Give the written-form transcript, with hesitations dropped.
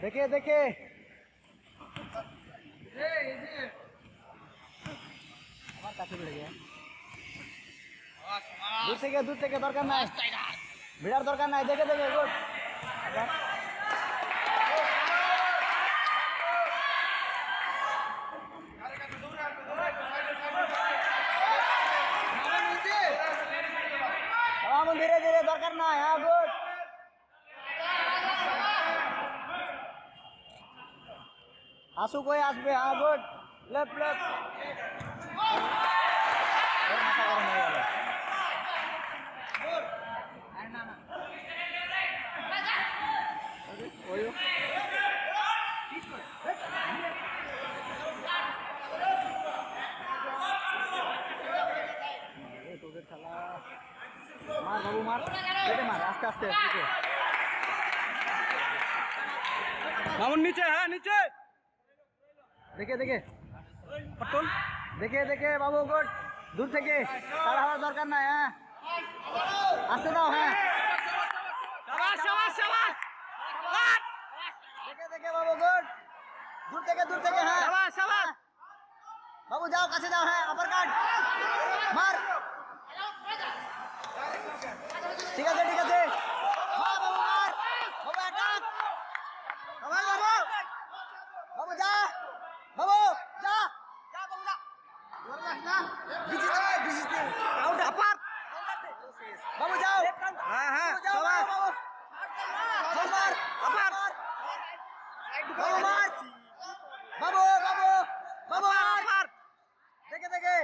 দেখে দেখে আমার কাছে ভিড়ে গিয়ে দূর থেকে দরকার নাই, ভিড়ার দরকার নাই। দেখে দেখে গুড। ধীরে ধীরে দরকার নাই। হ্যাঁ গুড। আসুক হয়ে আসবে। হ্যাঁ গুড। Left left. মাথা গরম হয়ে গেল। তোদের খেলা মার বাবু মার, কেটে মার আস্তে আস্তে। মামুন নিচে, হ্যাঁ নিচে। দেখে দেখে পটল, দেখে দেখে বাবু গুড। দূর থেকে তাড়া হওয়ার দরকার নাই। হ্যাঁ আসতে দাও। হ্যাঁ শাবাশ শাবাশ শাবাশ। দেখে দেখে বাবু গুড। দূর থেকে হ্যাঁ শাবাশ শাবাশ। বাবু যাও, কাছে যাও। হ্যাঁ আপার কাট মার। ঠিক আছে ঠিক আছে। হ্যাঁ বাবু মার। বাবু অ্যাটাক। বাবু বাবু বাবু যা, বাবু যা যা, বাবু যা। বিচিতে আউট আপার। বাবু যাও। হ্যাঁ হ্যাঁ যাও শাবাশ। বাবু মার আপার। বাবু মার। বাবু বাবু বাবু মার। দেখে দেখে